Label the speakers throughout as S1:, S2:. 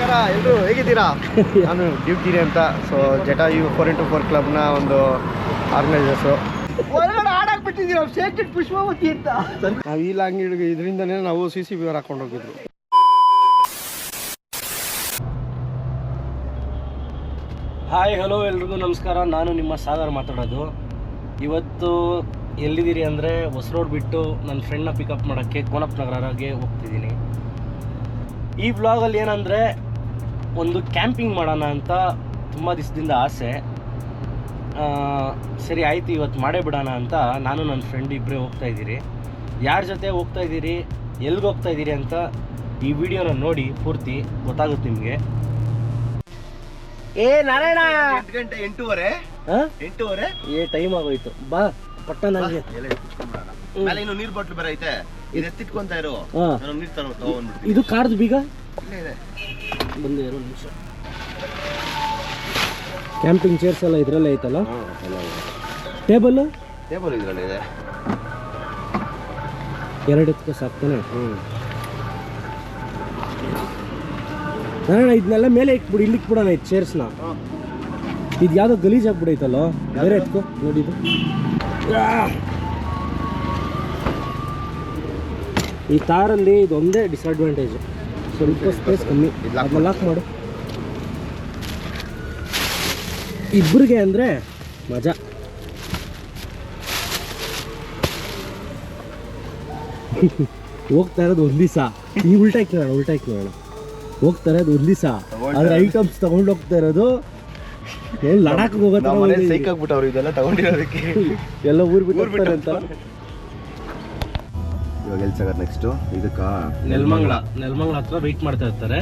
S1: ನಮಸ್ಕಾರ ಎಲ್ಲರೂ ಹೇಗಿದ್ದೀರಾ? ನಾನು ಡ್ಯೂಟಿನೇ ಅಂತ. ಸೊ ಜಟಾಯು 4x4 ಕ್ಲಬ್ನ ಒಂದು ಆರ್ಗನೈಸರ್ಸು. ಒಳಗಡೆ ಆಡಾಕ್ಬಿಟ್ಟಿದ್ದೀರಾ ಶೇಖರ್ ಪುಷ್ಪವತಿ ಅಂತ. ನಾವು ಈ ಲಾಂಗ್ ಇದರಿಂದನೇ ನಾವು CCB ಹಾಕೊಂಡು ಹೋಗಿದ್ರು.
S2: ಹಾಯ್ ಹಲೋ ಎಲ್ರಿಗೂ ನಮಸ್ಕಾರ. ನಾನು ನಿಮ್ಮ ಸಾಗರ್ ಮಾತಾಡೋದು. ಇವತ್ತು ಎಲ್ಲಿದ್ದೀರಿ ಅಂದರೆ ಹೊಸರೋಡ್ ಬಿಟ್ಟು ನನ್ನ ಫ್ರೆಂಡ್ನ ಪಿಕಪ್ ಮಾಡೋಕ್ಕೆ ಕೋನಪ್ಪ ನಗರಗೆ ಹೋಗ್ತಿದ್ದೀನಿ. ಈ ವ್ಲಾಗಲ್ಲಿ ಏನಂದರೆ ಒಂದು ಕ್ಯಾಂಪಿಂಗ್ ಮಾಡೋಣ ಅಂತ ತುಂಬ ದಿವಸದಿಂದ ಆಸೆ. ಸರಿ ಆಯಿತು ಇವತ್ತು ಮಾಡೇ ಬಿಡೋಣ ಅಂತ ನಾನು ನನ್ನ ಫ್ರೆಂಡ್ ಇಬ್ಬರೇ ಹೋಗ್ತಾಯಿದ್ದೀರಿ. ಯಾರ ಜೊತೆ ಹೋಗ್ತಾಯಿದ್ದೀರಿ, ಎಲ್ಲಿಗೆ ಹೋಗ್ತಾಯಿದ್ದೀರಿ ಅಂತ ಈ ವಿಡಿಯೋನ ನೋಡಿ ಪೂರ್ತಿ ಗೊತ್ತಾಗುತ್ತೆ ನಿಮಗೆ. ಏ ನಾರಾಯಣ
S1: 8 ಗಂಟೆ 8:30
S2: ಏ ಟೈಮ್ ಆಗೋಯ್ತು. ಬಾ ಪಟ್ಟ ನನಗೆ
S1: ಮೇಲೆ ಇನ್ನು ನೀರು ಬಾಟ್ಲು ಬೇರೆ ಐತೆ. ಇದು ಎತ್ತಿಟ್ಕೊಂತ ಇರು, ನಾನು ನೀರು ತಗೊಂಡ್ಬಿಡ್ತೀನಿ.
S2: ಇದು ಕಾರ್ದು ಬೀಗ
S1: ಇಲ್ಲೇ ಇದೆ.
S2: ಬಂದು 2 ನಿಮಿಷ. ಕ್ಯಾಂಪಿಂಗ್ ಚೇರ್ಸ್ ಎಲ್ಲ ಇದರಲ್ಲೇ ಐತಲ್ಲ. ಟೇಬಲ್
S1: ಇದರಲ್ಲಿ ಇದೆ.
S2: 2 ಎತ್ಕೋ ಸಾಕ್ತಾನೆ. ನಾರಾಯಣ ಇದನ್ನೆಲ್ಲ ಮೇಲೆ ಇಟ್ಬಿಡು, ಇಲ್ಲಿ ಇಟ್ಬಿಡೋಣ ಇದು ಚೇರ್ಸ್ನ. ಇದು ಯಾವುದೋ ಗಲೀಜ್ ಆಗ್ಬಿಡೈತಲ್ಲೋ, ಬೇರೆ ಎತ್ಕೋ ನೋಡಿದ್ದು. ಈ ತಾರಲ್ಲಿ ಇದೊಂದೇ ಡಿಸ್ಅಡ್ವಾಂಟೇಜು, ಸ್ವಲ್ಪ ಸ್ಪೇಸ್ ಕಮ್ಮಿ. ಅದನ್ನ ಲಾಕ್ ಮಾಡು. ಇಬ್ಬರಿಗೆ ಅಂದರೆ ಮಜಾ. ಹೋಗ್ತಾ ಇರೋದು ಒಂದು ದಿವಸ. ಈ ಉಲ್ಟಾಕಿ ನೋಡೋಣ. ಹೋಗ್ತಾ ಇರೋದು ಒಂದು ದಿವಸ, ಅದ್ರ ಐಟಮ್ಸ್ ತಗೊಂಡು ಹೋಗ್ತಾ ಇರೋದು ಏನು ಲಡಾಖ್ಗೆ ಹೋಗೋದು.
S1: ಸೈಕ್ ಆಗ್ಬಿಟ್ಟವ್ರು ಇದೆಲ್ಲ ತಗೊಂಡಿರೋದಕ್ಕೆ.
S2: ಎಲ್ಲ ಊರು ಬಿಟ್ಟು ಅಂತ.
S1: ಇವಾಗ ಎಲ್ಲಿ ಸರ್ ನೆಕ್ಸ್ಟು ಇದಕ್ಕ
S2: ನೆಲಮಂಗಲ ಹತ್ರ ವೆಯ್ಟ್ ಮಾಡ್ತಾ ಇರ್ತಾರೆ.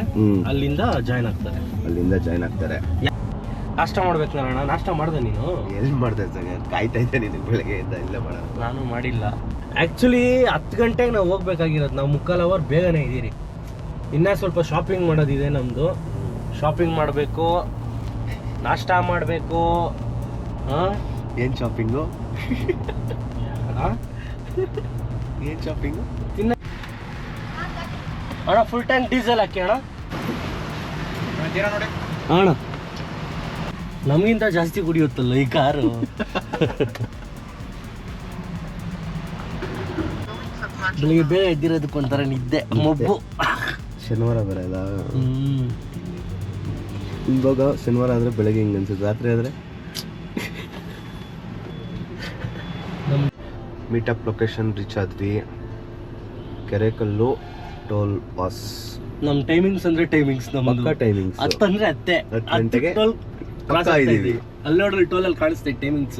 S2: ಅಲ್ಲಿಂದ ಜಾಯ್ನ್ ಆಗ್ತಾರೆ. ನಾಷ್ಟ ಮಾಡ್ಬೇಕು ನಾರಾಯಣ. ನಾಷ್ಟ ಮಾಡ್ದೆ ನೀನು?
S1: ಎಲ್ಲಿ ಮಾಡ್ದೆ ಸರ್, ಕಾಯ್ತಾ ಇದ್ದೆ ನೀನು ಬೆಳಗ್ಗೆ ಎದ್ದ. ಇಲ್ಲ ಮಾಡ,
S2: ನಾನು ಮಾಡಿಲ್ಲ. ಆ್ಯಕ್ಚುಲಿ 10 ಗಂಟೆಗೆ ನಾವು ಹೋಗ್ಬೇಕಾಗಿರೋದು. ನಾವು 3/4 ಅವರ್ ಬೇಗನೆ ಇದ್ದೀರಿ. ಇನ್ನೂ ಸ್ವಲ್ಪ ಶಾಪಿಂಗ್ ಮಾಡೋದಿದೆ ನಮ್ಮದು. ಶಾಪಿಂಗ್ ಮಾಡಬೇಕು, ನಾಷ್ಟ ಮಾಡಬೇಕು.
S1: ಏನು ಶಾಪಿಂಗು? ಏನು ಶಾಪಿಂಗು?
S2: ಅಣ್ಣ ಫುಲ್ ಟ್ಯಾಂಕ್ ಡೀಸೆಲ್ ಹಾಕಿ ಅಣ್ಣ. ಅಣ್ಣ ನಮಗಿಂತ ಜಾಸ್ತಿ ಕುಡಿಯುತ್ತಲ್ಲ ಈ ಕಾರು. ಬೆಳಿಗ್ಗೆ ಬೇಗ ಎದ್ದಿರೋದಕ್ಕೆ ಒಂಥರ ನಿದ್ದೆ, ಮೊಬ್ಬು.
S1: ಶನಿವಾರ ಬರಲ್ಲ. ಇವಾಗ ಶನಿವಾರ ಆದರೆ ಬೆಳಗ್ಗೆ ಹಿಂಗೆ ಅನ್ಸುತ್ತೆ, ರಾತ್ರಿ ಆದರೆ ಮೀಟಪ್ ಲೊಕೇಶನ್ ರೀಚ್ ಆದ್ವಿ. ಕೆರೆಕಲ್ಲು ಟೋಲ್ ಪಾಸ್.
S2: ನಮ್ಮ ಟೈಮಿಂಗ್ಸ್ ಅಂದರೆ ಟೈಮಿಂಗ್ಸ್
S1: ಪಕ್ಕ ಟೈಮಿಂಗ್ಸ್
S2: 10 ಅಂದರೆ 10
S1: ಗಂಟೆಗೆ
S2: ಕ್ರಾಸ್ ಆಗಿದ್ದೀವಿ. ಅಲ್ಲಿ ನೋಡ್ರಿ ಟೋಲಲ್ಲಿ ಕಾಣಿಸ್ತೈತೆ ಟೈಮಿಂಗ್ಸ್.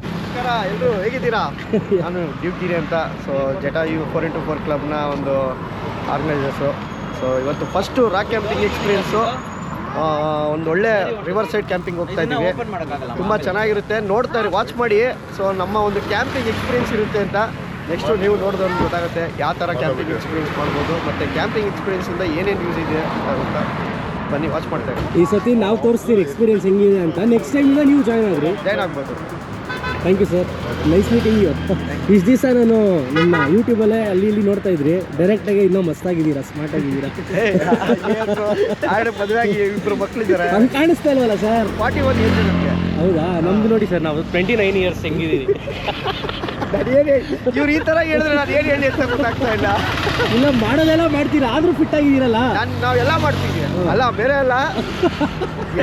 S1: ನಮಸ್ಕಾರ ಎಲ್ಲರೂ ಹೇಗಿದ್ದೀರಾ? ನಾನು ಡ್ಯೂಟಿನೇ ಅಂತ. ಸೊ ಜಟಾಯು 4x4 ಕ್ಲಬ್ನ ಒಂದು ಆರ್ಗನೈಸರ್ಸು. ಸೊ ಇವತ್ತು ಫಸ್ಟು ರಾಕ್ ಕ್ಯಾಂಪಿಂಗ್ ಎಕ್ಸ್ಪೀರಿಯನ್ಸು. ಒಂದು ಒಳ್ಳೆ ರಿವರ್ ಸೈಡ್ ಕ್ಯಾಂಪಿಂಗ್ ಹೋಗ್ತಾ ಇದ್ದೀವಿ. ತುಂಬ ಚೆನ್ನಾಗಿರುತ್ತೆ, ನೋಡ್ತಾ ಇರಿ, ವಾಚ್ ಮಾಡಿ. ಸೊ ನಮ್ಮ ಒಂದು ಕ್ಯಾಂಪಿಂಗ್ ಎಕ್ಸ್ಪೀರಿಯನ್ಸ್ ಇರುತ್ತೆ ಅಂತ. ನೆಕ್ಸ್ಟು ನೀವು ನೋಡಿದವ್ರಿಗೆ ಗೊತ್ತಾಗುತ್ತೆ ಯಾವ ಥರ ಕ್ಯಾಂಪಿಂಗ್ ಎಕ್ಸ್ಪೀರಿಯನ್ಸ್ ಮಾಡ್ಬೋದು, ಮತ್ತು ಕ್ಯಾಂಪಿಂಗ್ ಎಕ್ಸ್ಪೀರಿಯನ್ಸಿಂದ ಏನೇನು ಯೂಸ್ ಇದೆ ಅಂತ. ಬನ್ನಿ ವಾಚ್ ಮಾಡ್ತಾ ಇರಿ.
S2: ಈ ಸತಿ ನಾವು ತೋರಿಸ್ತೀವಿ ಎಕ್ಸ್ಪೀರಿಯನ್ಸ್ ಹೆಂಗಿದೆ ಅಂತ. ನೆಕ್ಸ್ಟ್ ಟೈಮಿಂದ ನೀವು ಜಾಯ್ನ್
S1: ಆಗ್ಬೋದು.
S2: Thank you sir, nice meeting you. ಇಷ್ಟು ದಿವಸ ನಾನು ನಿಮ್ಮ ಯೂಟ್ಯೂಬಲ್ಲೇ ಅಲ್ಲಿ ಇಲ್ಲಿ ನೋಡ್ತಾ ಇದ್ರಿ. ಡೈರೆಕ್ಟಾಗಿ ಇನ್ನೂ ಮಸ್ತಾಗಿದ್ದೀರಾ, ಸ್ಮಾರ್ಟ್ ಆಗಿದ್ದೀರಾ.
S1: ಮದುವೆ ಆಗಿ 2 ಮಕ್ಕಳಿದ್ದಾರೆ.
S2: ಅದು ಕಾಣಿಸ್ತಾ ಇಲ್ವಲ್ಲ ಸರ್?
S1: 41 ಇಯರ್ಸ್ ನಮಗೆ.
S2: ಹೌದಾ? ನಮ್ದು ನೋಡಿ ಸರ್, ನಾವು 29 ಇಯರ್ಸ್ ಹೆಂಗಿದ್ದೀವಿ.
S1: ಇವ್ರು ಈ ಥರ ಹೇಳಿದ್ರೆ ನಾನು ಏನು ಹೇಳಿ ಅಂತ ಗೊತ್ತಾಗ್ತಾ ಇಲ್ಲ.
S2: ಇಲ್ಲ ಮಾಡೋದೆಲ್ಲ ಮಾಡ್ತೀರಾ, ಆದರೂ ಫಿಟ್ ಆಗಿದ್ದೀರಲ್ಲ.
S1: ನಾವೆಲ್ಲ ಮಾಡ್ತೀವಿ, ಅಲ್ಲ ಬೇರೆ ಅಲ್ಲ,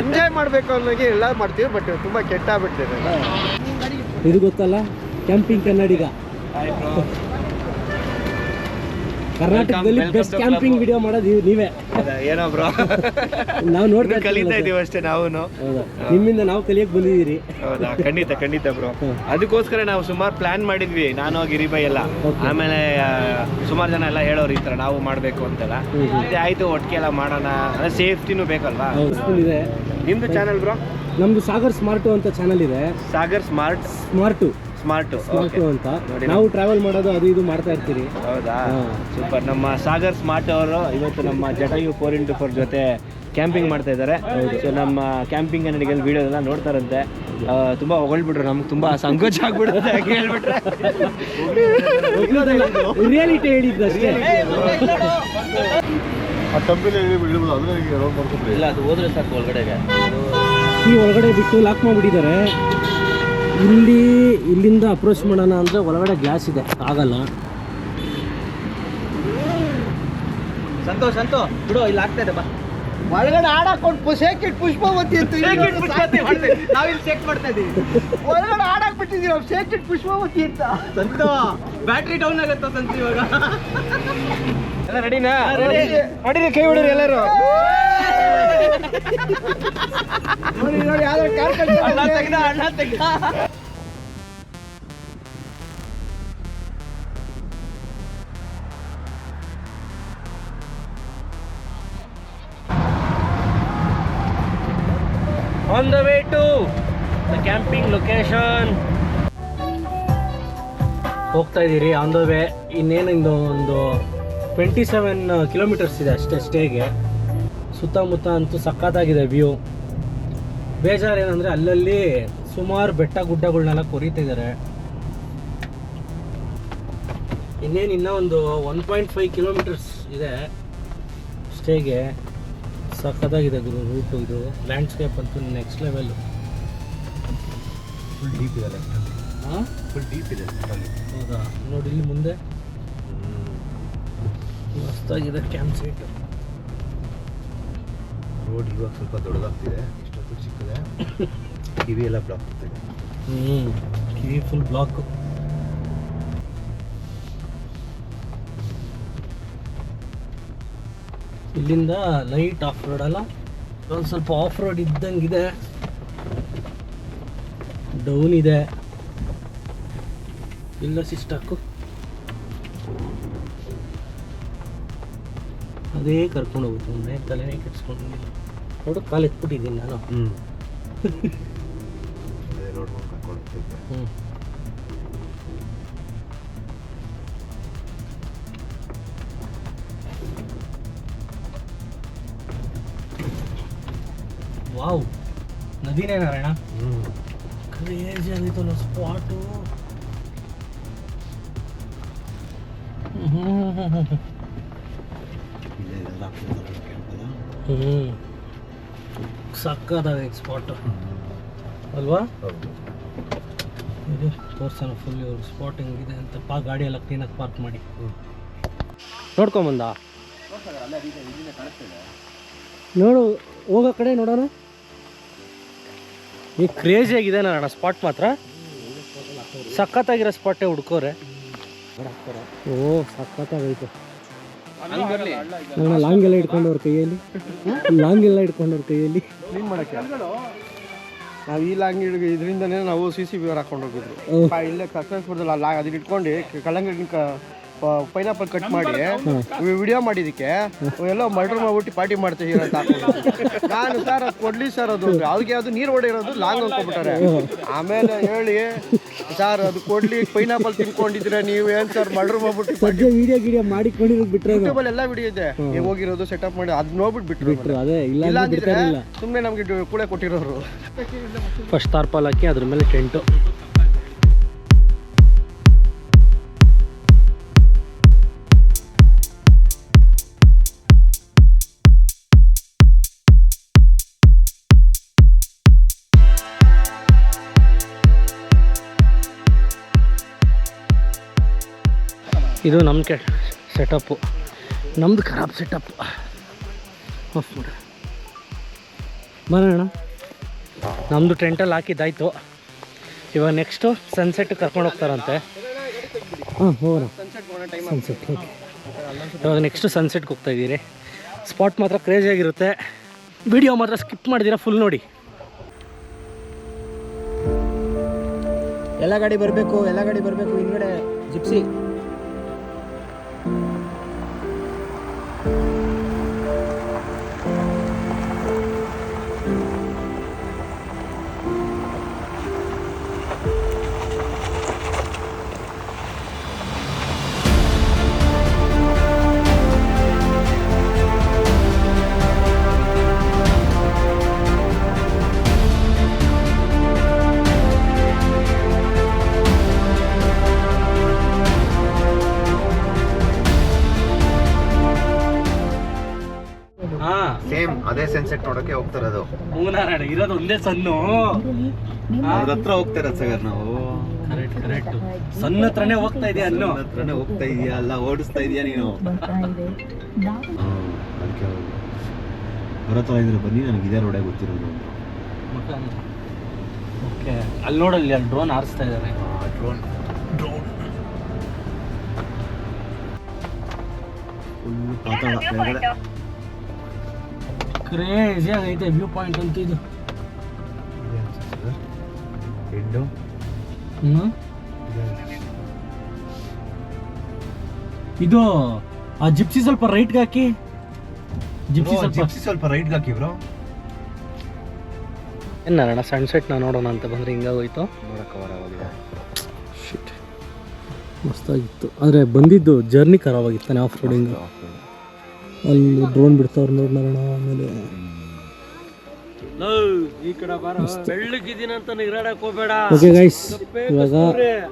S1: ಎಂಜಾಯ್ ಮಾಡಬೇಕು ಅನ್ನೋಗೆ ಎಲ್ಲ ಮಾಡ್ತೀವಿ. ಬಟ್ ತುಂಬ ಕೆಟ್ಟಾಗ್ಬಿಡ್ತೇನೆ.
S2: ಇದು ಗೊತ್ತಲ್ಲ, ಕ್ಯಾಂಪಿಂಗ್ ಕನ್ನಡಿಗ. ಕರ್ನಾಟಕದಲ್ಲಿ ಬೆಸ್ಟ್ ಕ್ಯಾಂಪಿಂಗ್ ವಿಡಿಯೋ ಮಾಡೋದು ನೀವೇ.
S1: ಏನೋ ಬ್ರೋ,
S2: ನಾವು ನೋಡ್ತಾ
S1: ಕಲಿತಾ ಇದೀವಿ ಅಷ್ಟೇ. ನಾವು
S2: ನಿಮ್ಮಿಂದ ನಾವು ಕಲಿಯಕ್ಕೆ ಬಂದಿದ್ದೀರಿ.
S1: ಹೌದಾ? ಖಂಡಿತ ಬ್ರೋ. ಅದಕ್ಕೋಸ್ಕರ ನಾವು ಸುಮಾರು ಪ್ಲಾನ್ ಮಾಡಿದ್ವಿ, ನಾನು ಗಿರಿಬೈ ಎಲ್ಲ. ಆಮೇಲೆ ಸುಮಾರು ಜನ ಎಲ್ಲ ಹೇಳೋರು ಈ ಥರ ನಾವು ಮಾಡಬೇಕು ಅಂತೆಲ್ಲ. ಆಯ್ತು, ಒಟ್ಟಿಗೆ ಎಲ್ಲ ಮಾಡೋಣ, ಅಂದರೆ ಸೇಫ್ಟಿನೂ ಬೇಕಲ್ವಾ.
S2: ಇದೆ.
S1: ನಿಮ್ದು ಚಾನಲ್ ಬ್ರೋ?
S2: ನಮ್ದು ಸಾಗರ್ ಸ್ಮಾರ್ಟು ಅಂತ ಚಾನಲ್ ಇದೆ.
S1: ಸಾಗರ್ ಸ್ಮಾರ್ಟು
S2: ಅಂತ. ನಾವು ಟ್ರಾವೆಲ್ ಮಾಡೋದು ಅದು ಇದು ಮಾಡ್ತಾ ಇರ್ತೀರಿ.
S1: ಹೌದಾ? ಸೂಪರ್. ನಮ್ಮ ಸಾಗರ್ ಸ್ಮಾರ್ಟ್ ಅವರು ಇವತ್ತು ನಮ್ಮ ಜಟಾಯು 4x4 ಜೊತೆ ಕ್ಯಾಂಪಿಂಗ್ ಮಾಡ್ತಾ ಇದ್ದಾರೆ. ಸೊ ನಮ್ಮ ಕ್ಯಾಂಪಿಂಗ್ ಕನ್ನಡಿಗಲ್ಲಿ ವಿಡಿಯೋ ಎಲ್ಲ ನೋಡ್ತಾರಂತೆ. ತುಂಬ ಹೊಗಳ್ಬಿಟ್ರು, ನಮ್ಗೆ ತುಂಬ ಸಂಕೋಚ ಆಗ್ಬಿಡುತ್ತೆ ಹೇಳ್ಬಿಟ್ರೆ.
S2: ರಿಯಾಲಿಟಿ ಹೇಳಿದ್ದಷ್ಟೇ.
S1: ಆ ಟಂಪಿಲಿ ಇಳಿಬೋದು, ಅದನ್ನ ರೌಂಡ್ ಮಾಡ್ಕೊಂಡ್ರಿ.
S2: ಇಲ್ಲ, ಅದು ಹೋದ್ರೆ ಸಾಕು ಒಳಗಡೆಗೆ.
S3: ಈ ಒಳಗಡೆ ಬಿಟ್ಟು ಲಾಕ್ ಮಾಡಿಬಿಟ್ಟಿದ್ದಾರೆ. ಇಲ್ಲಿಂದ ಅಪ್ರೋಚ್ ಮಾಡೋಣ ಅಂದರೆ ಒಳಗಡೆ ಗ್ಲಾಸ್ ಇದೆ, ಆಗಲ್ಲ.
S2: ಸಂತೋಷ್ ಬಿಡು, ಇಲ್ಲಿ ಆಗ್ತಾ ಇದೆ ಬಾ.
S1: ಒಳಗಡೆ ಆಡಾಕೊಂಡು ಶೇಕಿಟ್ ಪುಷ್ಪವತಿ ಅಂತ
S2: ನಾವಿಲ್ಲಿ ಚೆಕ್ ಮಾಡ್ತಾ ಇದೀವಿ.
S1: ಒಳಗಡೆ ಆಡಾಕ್ ಬಿಟ್ಟಿದ್ದೀವಿ ನಾವು, ಶೇಕಿಟ್ ಪುಷ್ಪವತಿ ಅಂತ.
S2: ಸಂತು ಬ್ಯಾಟ್ರಿ ಡೌನ್ ಆಗುತ್ತಾ ಸಂತು ಇವಾಗ?
S1: ಎಲ್ಲ ರೆಡಿನಾ? ಹೊಡಿರಿ, ಕೈ ಹೊಡಿರಿ ಎಲ್ಲರೂ. ನೋಡಿ ಯಾವ್ದಾರು ಕಾರ್
S2: ಅಣ್ಣ ತೆಗ್ದ. On the way to the camping location. ಹೋಗ್ತಾ ಇದ್ದೀರಿ ಆನ್ ದ ವೇ. ಇನ್ನೇನಿಂದು ಒಂದು 27 ಕಿಲೋಮೀಟರ್ಸ್ ಇದೆ ಅಷ್ಟೇ ಸ್ಟೇಗೆ. ಸುತ್ತಮುತ್ತ ಅಂತೂ ಸಖತ್ತಾಗಿದೆ ವ್ಯೂ. ಬೇಜಾರು ಏನಂದರೆ ಅಲ್ಲಲ್ಲಿ ಸುಮಾರು ಬೆಟ್ಟ ಗುಡ್ಡಗಳನ್ನೆಲ್ಲ ಕೊರೀತಿದ್ದಾರೆ. ಇನ್ನೂ ಒಂದು 1.5 ಕಿಲೋಮೀಟರ್ಸ್ ಇದೆ ಸ್ಟೇಗೆ. ಸಖತ್ತಾಗಿದೆ ಗುರು ರೂಟು. ಇದು ಲ್ಯಾಂಡ್ಸ್ಕೇಪ್ ಅಂತೂ ನೆಕ್ಸ್ಟ್ ಲೆವೆಲ್ಲು.
S1: ಫುಲ್ ಡೀಪ್ ಇದೆ.
S2: ಹಾಂ,
S1: ಫುಲ್ ಡೀಪ್ ಇದೆ.
S2: ಹೌದಾ? ನೋಡಿ ಇಲ್ಲಿ ಮುಂದೆ ಮಸ್ತಾಗಿದೆ ಕ್ಯಾಂಪ್ ಸೈಟು.
S1: ರೋಡ್ ಇವಾಗ ಸ್ವಲ್ಪ ದೊಡ್ಡದಾಗ್ತಿದೆ, ಇಷ್ಟೊತ್ತು ಚಿಕ್ಕದೆ. ಕಿವಿ ಎಲ್ಲ ಬ್ಲಾಕ್ ಆಗ್ತಿದೆ.
S2: ಕಿವಿ ಫುಲ್ ಬ್ಲಾಕು. ಇಲ್ಲಿಂದ ಲೈಟ್ ಆಫ್ ರೋಡ್ ಅಲ್ಲ, ಒಂದು ಸ್ವಲ್ಪ ಆಫ್ ರೋಡ್ ಇದ್ದಂಗಿದೆ. ಡೌನ್ ಇದೆ. ಇಲ್ಲ ಸಿಸ್ಟಾಕು ಅದೇ ಕರ್ಕೊಂಡು ಹೋಗುತ್ತೆ. ಮುಂದೆ ತಲೆನೇ ಕೆಡ್ಸ್ಕೊಂಡಿಲ್ಲ. ನೋಡು, ಕಾಲು ಎತ್ಬಿಟ್ಟಿದ್ದೀನಿ ನಾನು.
S1: ರೋಡ್ ಕರ್ಕೊಂಡು ಹೋಗ್ತಿದ್ದೆ.
S2: ವಾವ್, ನದಿನೇ ನಾರಾಯಣ. ಕ್ರೇಜಿ ಆಗಿತ್ತಲ್ಲ ಸ್ಪಾಟು. ಸಕ್ಕತ್ತಾಗೈತೆ ಸ್ಪಾಟು ಅಲ್ವಾ? ಇದು ತೋರ್ಸೋಣ ಫುಲ್ ಇವ್ರ ಸ್ಪಾಟ್ ಹೆಂಗಿದೆ ಅಂತ. ಗಾಡಿ ಎಲ್ಲ ಕ್ಲೀನಾಗಿ ಪಾರ್ಕ್ ಮಾಡಿ ನೋಡ್ಕೊಂಬಂದ. ನೋಡು, ಹೋಗೋ ಕಡೆ ನೋಡೋಣ. ಈ ಕ್ರೇಜಿ ಆಗಿದೆ ನಾರಾಯಣ ಸ್ಪಾಟ್ ಮಾತ್ರ. ಸಖತ್ತಾಗಿರೋ ಸ್ಪಾಟೇ ಹುಡ್ಕೋರೆ. ಓ ಸಖತ್ತಾಗೈತೆ. ಲಾಂಗ್ ಎಲ್ಲ ಇಟ್ಕೊಂಡವ್ರ ಕೈಯಲ್ಲಿ,
S1: ಕ್ಲೀನ್ ಮಾಡಕ್ಕೆ ನಾವು ಈ ಲಾಂಗ್ ಇದರಿಂದನೇ ನಾವು CCB ಹಾಕೊಂಡು ಹೋಗಿದ್ರು. ಇಲ್ಲೇ ಕಸ್ಟಮರ್ಸ್ಬರ್ದಲ್ಲ, ಅದನ್ನ ಇಟ್ಕೊಂಡು ಕಲ್ಲಂಗಡಿ ಪೈನಾಪಲ್ ಕಟ್ ಮಾಡಿ ವಿಡಿಯೋ ಮಾಡಿದಕ್ಕೆ ಎಲ್ಲೋ ಮರ್ಡರ್ ಮಾಡ್ಬಿಟ್ಟು ಪಾರ್ಟಿ ಮಾಡ್ತೀವಿ ಅಂತ ನಾನು. ಸರ್ ಅದು ಕೊಡ್ಲಿ ಸರ್, ಅದು ಅದಕ್ಕೆ ಅದು ನೀರು ಹೊಡಿರೋದು ಲಾಂಗ್ ಅನ್ಕೊಂಡ್ಬಿಟ್ಟಾರೆ. ಆಮೇಲೆ ಹೇಳಿ ಸರ್ ಅದು ಕೊಡ್ಲಿ, ಪೈನಾಪಲ್ ತಿನ್ಕೊಂಡಿದ್ರೆ ನೀವು ಏನ್ ಸರ್ ಮರ್ಡರ್ ಮಾಡ್ಬಿಟ್ಟು
S3: ವಿಡಿಯೋ ಮಾಡಿಕೊಂಡಿರೋದು ಬಿಟ್ರೆ
S1: ಯೂಟ್ಯೂಬಲ್ಲಿ ಎಲ್ಲ ವಿಡಿಯೋ ಇದೆ. ಹೋಗಿರೋದು ಸೆಟಪ್ ಮಾಡಿ ಅದು ನೋಡ್ಬಿಟ್ಟು ಬಿಟ್ರು.
S3: ಅದೇ
S1: ಇಲ್ಲ ಅಂದಿದ್ರೆ ಸುಮ್ಮನೆ ನಮ್ಗೆ ಕೂಳೆ ಕೊಟ್ಟಿರೋರು.
S2: ಫಸ್ಟ್ ತಾರ್ಪಾಲ್ ಹಾಕಿ ಅದ್ರ ಮೇಲೆ ಟೆಂಟು. ಇದು ನಮ್ಮ ಸೆಟಪ್ಪು, ನಮ್ಮದು ಖರಾಬ್ ಸೆಟಪ್ಪು. ಆಫ್ ಮಾಡು ಬರೋಣ. ನಮ್ಮದು ಟೆಂಟಲ್ಲಿ ಹಾಕಿದ್ದಾಯಿತು. ಇವಾಗ ನೆಕ್ಸ್ಟು ಸನ್ಸೆಟ್ ಕರ್ಕೊಂಡು ಹೋಗ್ತಾರಂತೆ. ಹೋಗೋಣ ಸನ್ಸೆಟ್. ಇವಾಗ ನೆಕ್ಸ್ಟು ಸನ್ಸೆಟ್ಗೆ ಹೋಗ್ತಾಯಿದ್ದೀರಿ. ಸ್ಪಾಟ್ ಮಾತ್ರ ಕ್ರೇಜಿಯಾಗಿರುತ್ತೆ. ವಿಡಿಯೋ ಮಾತ್ರ ಸ್ಕಿಪ್ ಮಾಡಿದ್ದೀರಾ, ಫುಲ್ ನೋಡಿ.
S3: ಎಲ್ಲ ಗಾಡಿ ಬರಬೇಕು ಹಿಂದ್ಗಡೆ ಜಿಪ್ಸಿ.
S1: ಸೇಮ್ ಅದೇ ಸನ್ಸೆಟ್ ನೋಡಕ್ಕೆ ಹೋಗ್ತಿರೋದು.
S2: ಮೂನಾರಾಯಣ ಇರೋದು ಒಂದೇ ಸನ್ನು.
S1: ಅದ್ರ ಹತ್ರ ಹೋಗ್ತಾ ಇರೋದು ಸರ್ ನಾವು.
S2: ಕರೆಕ್ಟ್ ಸಣ್ಣ ಹತ್ರನೇ ಹೋಗ್ತಾ ಇದೆಯಾ ಅನ್ನು
S1: ಹತ್ರನೇ ಹೋಗ್ತಾ ಇದೀಯಾ ಅಲ್ಲ ಓಡಿಸ್ತಾ ಇದೀಯಾ ನೀನು. ಅದಕ್ಕೆ ಬರತ್ತರ ಇದ್ರೆ ಬನ್ನಿ, ನನಗೆ ಇದೇ ರೋಡೇ ಗೊತ್ತಿರೋದು.
S2: ಓಕೆ ಅಲ್ಲಿ ನೋಡಲ್ಲಿ ಅಲ್ಲಿ ಡ್ರೋನ್ ಹಾರಿಸ್ತಾ ಇದ್ದಾರೆ.
S1: ಡ್ರೋನ್ ಫುಲ್ ಪಾತಾಳ ಕೆಳಗಡೆ.
S2: ಕ್ರೇಜಿ ಆಗೈತೆ ವ್ಯೂ ಪಾಯಿಂಟ್ ಅಂತ ಇದು.
S1: ಹೆಡ್ಡು
S2: ಇದು ಆ ಜಿಪ್ಸಿ ಸ್ವಲ್ಪ ರೈಟ್ಗೆ ಹಾಕಿ.
S1: ಜಿಪ್ಸಿ ಸ್ವಲ್ಪ ರೈಟ್ಗೆ ಹಾಕಿ ಬ್ರೋ.
S2: ಏನಾರಣ ಸನ್ಸೆಟ್ನ ನೋಡೋಣ ಅಂತ ಬಂದರೆ ಹಿಂಗಾಗೋಯ್ತು.
S1: ನೋಡಕ್ಕೆ ಬರವಾಗಿದೆ.
S2: ಶಿಟ್ ಮಸ್ತಾಗಿತ್ತು, ಆದರೆ ಬಂದಿದ್ದು ಜರ್ನಿ ಖರಾಬಾಗಿತ್ತಾನೆ ಆಫ್ ರೋಡಿಂಗ್. ಅಲ್ಲಿ ಡ್ರೋನ್ ಬಿಡ್ತಾವ್ರು ನೋಡೋಣ. ಆಮೇಲೆ ಈ ಕಡೆ ಬೆಳ್ಳಗಿದ್ದೀನಿ ಅಂತ ನಿಗ್ರಾಡಕ್ಕೆ ಹೋಗ್ಬೇಡ. ಓಕೆ ಗೈಸ್, ಇವಾಗ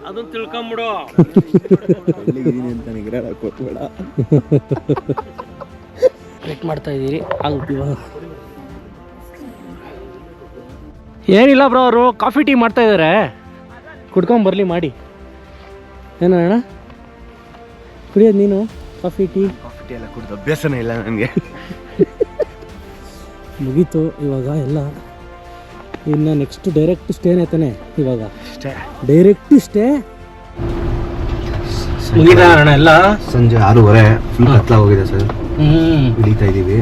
S2: ಅದನ್ನ ತಿಳ್ಕೊಂಬಿಡು.
S1: ಬೆಳ್ಳಗಿದ್ದೀನಿ ಅಂತ ನಿಗ್ರಾಡಕ್ಕೆ ಹೋಗ್ಬೇಡ.
S2: ವೇಟ್ ಮಾಡ್ತಾ ಇದ್ದೀರಿ. ಆಗುತ್ತೆ ಇವಾಗ. ಏನಿಲ್ಲ ಬ್ರೋ, ಅವರು ಕಾಫಿ ಟೀ ಮಾಡ್ತಾ ಇದ್ದಾರೆ, ಕುಡ್ಕೊಂಬರ್ಲಿ ಮಾಡಿ. ಏನಣ್ಣ ಕುಡಿಯೋದು ನೀನು? ಕಾಫಿ ಟೀ
S1: ಎಲ್ಲ ಕುಡಿದು ಅಭ್ಯಾಸನೇ ಇಲ್ಲ ನನಗೆ.
S2: ಮುಗೀತು ಇವಾಗ ಎಲ್ಲ. ಇನ್ನು ನೆಕ್ಸ್ಟ್ ಡೈರೆಕ್ಟ್ ಸ್ಟೇನೇ ತಾನೆ ಇವಾಗ. ಡೈರೆಕ್ಟ್ ಸ್ಟೇ ಮುಗಿದ ಅಣ್ಣ ಎಲ್ಲ.
S1: ಸಂಜೆ 6:30 ಫುಲ್ ಕತ್ಲ ಹೋಗಿದೆ ಸರ್. ಇಳಿತಾ ಇದೀವಿ.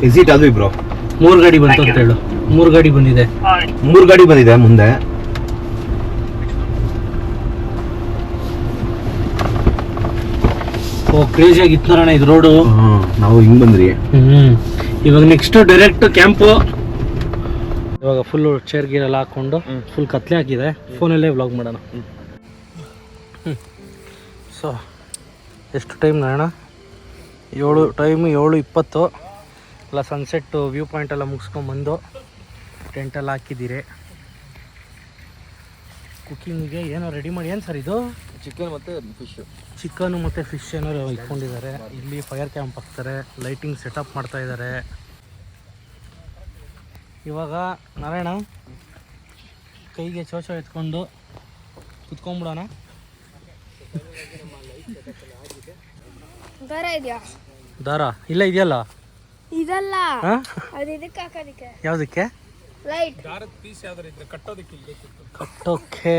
S1: ಎಕ್ಸಿಟ್ ಆದ್ವಿ ಬ್ರೋ.
S2: 3 ಗಾಡಿ ಬಂತು ಅಂತ ಹೇಳು. 3 ಗಾಡಿ ಬಂದಿದೆ.
S1: 3 ಗಾಡಿ ಬಂದಿದೆ ಮುಂದೆ.
S2: ಓ ಕ್ರೇಜಿ ಆಗಿತ್ತು ಅಣ್ಣ ಇದು ರೋಡು.
S1: ನಾವು ಹಿಂಗ್ ಬಂದ್ರಿ.
S2: ಇವಾಗ ನೆಕ್ಸ್ಟ್ ಡೈರೆಕ್ಟ್ ಕ್ಯಾಂಪು. ಇವಾಗ ಫುಲ್ಲು ಚೇರ್ ಗೀರ್ ಎಲ್ಲ ಹಾಕೊಂಡು ಫುಲ್ ಕತ್ಲೆ ಹಾಕಿದೆ. ಫೋನಲ್ಲೇ ವ್ಲಾಗ್ ಮಾಡೋಣ. ಸೊ ಎಷ್ಟು ಟೈಮ್ ಅಣ್ಣ? 7:20 ಎಲ್ಲ ಸನ್ಸೆಟ್ಟು ವ್ಯೂ ಪಾಯಿಂಟ್ ಎಲ್ಲ ಮುಗಿಸ್ಕೊಂಡ್ಬಂದು ಟೆಂಟೆಲ್ಲ ಹಾಕಿದ್ದೀರಿ. ಕುಕ್ಕಿಂಗಿಗೆ ಏನೋ ರೆಡಿ ಮಾಡಿ. ಏನು ಸರ್ ಇದು?
S1: ಚಿಕನ್ ಮತ್ತು ಫಿಶ್.
S2: ಚಿಕನು ಮತ್ತು ಫಿಶ್ ಏನೋ ಇಟ್ಕೊಂಡಿದ್ದಾರೆ. ಇಲ್ಲಿ ಫೈರ್ ಕ್ಯಾಂಪ್ ಹಾಕ್ತಾರೆ, ಲೈಟಿಂಗ್ ಸೆಟಪ್ ಮಾಡ್ತಾ ಇದ್ದಾರೆ. ಇವಾಗ ನಾರಾಯಣ ಕೈಗೆ ಚೋಚೋ ಎತ್ಕೊಂಡು ಕುತ್ಕೊಂಡ್ಬಿಡೋಣ. ದಾರ ಇಲ್ಲ ಇದೆಯಲ್ಲ?
S4: ಇದಲ್ಲ,
S2: ಹಾಂ
S4: ಅದು ಇದಕ್ಕೆ ಹಾಕೋದಕ್ಕೆ.
S2: ಯಾವುದಕ್ಕೆ?
S4: ಲೈಟ್
S2: ಕಟ್ಟೋಕ್ಕೆ.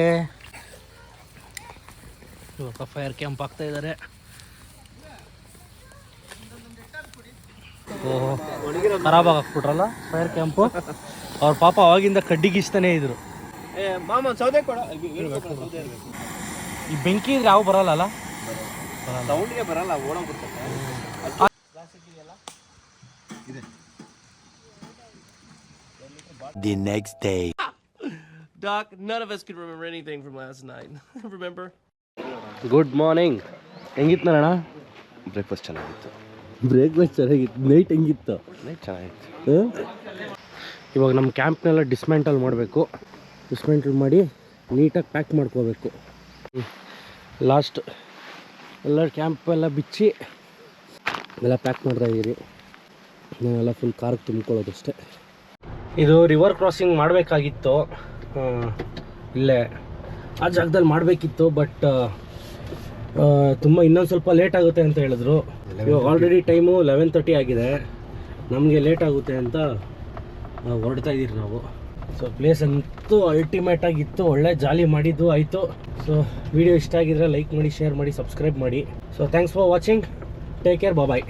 S2: ಇವಾಗ ಫೈರ್ ಕ್ಯಾಂಪ್ ಆಗ್ತಾ ಇದ್ದಾರೆ. ಓಹೋ ಖರಾಬಾಗಿ ಹಾಕ್ಬಿಟ್ರಲ್ಲ ಫೈರ್ ಕ್ಯಾಂಪು. ಅವ್ರ ಪಾಪ ಅವಾಗಿಂದ ಕಡ್ಡಿಗಿಸ್ತಾನೇ ಇದ್ರು. ಈ ಬೆಂಕಿ ಇದ್ರೆ ಯಾವ ಬರಲ್ಲ.
S1: ಬರಲ್ಲ, ಓಡೋಗ್ಬಿಡ್ತಾರೆ.
S5: The next day.
S6: Doc, none of us can remember anything from last night. Remember?
S2: Good morning. ಹೆಂಗಿತ್ತು ನಾರಾಯಣ?
S1: ಬ್ರೇಕ್ಫಾಸ್ಟ್ ಚೆನ್ನಾಗಿತ್ತು.
S2: ಬ್ರೇಕ್ಫಾಸ್ಟ್ ಚೆನ್ನಾಗಿತ್ತು. ನೈಟ್ ಹೆಂಗಿತ್ತು?
S1: ನೈಟ್ ಚೆನ್ನಾಗಿತ್ತು.
S2: ಇವಾಗ ನಮ್ಮ ಕ್ಯಾಂಪ್ನೆಲ್ಲ ಡಿಸ್ಮೆಂಟಲ್ ಮಾಡಬೇಕು. ಡಿಸ್ಮೆಂಟಲ್ ಮಾಡಿ ನೀಟಾಗಿ ಪ್ಯಾಕ್ ಮಾಡ್ಕೋಬೇಕು. ಲಾಸ್ಟ್ ಎಲ್ಲ ಕ್ಯಾಂಪ್ ಎಲ್ಲ ಬಿಚ್ಚಿ ಎಲ್ಲ ಪ್ಯಾಕ್ ಮಾಡ್ತಾ ಇದ್ದೀರಿ. ನಾವೆಲ್ಲ ಫುಲ್ ಕಾರ್ಗೆ ತುಂಬ್ಕೊಳ್ಳೋದಷ್ಟೇ. ಇದು ರಿವರ್ ಕ್ರಾಸಿಂಗ್ ಮಾಡಬೇಕಾಗಿತ್ತು, ಇಲ್ಲೇ ಆ ಜಾಗದಲ್ಲಿ ಮಾಡಬೇಕಿತ್ತು. ಬಟ್ ತುಂಬ ಇನ್ನೊಂದು ಸ್ವಲ್ಪ ಲೇಟ್ ಆಗುತ್ತೆ ಅಂತ ಹೇಳಿದ್ರು. ಇವಾಗ ಆಲ್ರೆಡಿ ಟೈಮು 11:30 ಆಗಿದೆ. ನಮಗೆ ಲೇಟ್ ಆಗುತ್ತೆ ಅಂತ ಹೊರಡ್ತಾ ಇದ್ದೀರಿ ನಾವು. ಸೊ ಪ್ಲೇಸ್ ಅಂತೂ ಅಲ್ಟಿಮೇಟ್ ಆಗಿತ್ತು. ಒಳ್ಳೆ ಜಾಲಿ ಮಾಡಿದ್ದು ಆಯಿತು. ಸೊ ವಿಡಿಯೋ ಇಷ್ಟ ಆಗಿದ್ರೆ ಲೈಕ್ ಮಾಡಿ, ಶೇರ್ ಮಾಡಿ, ಸಬ್ಸ್ಕ್ರೈಬ್ ಮಾಡಿ. So thanks for watching. Take care, bye.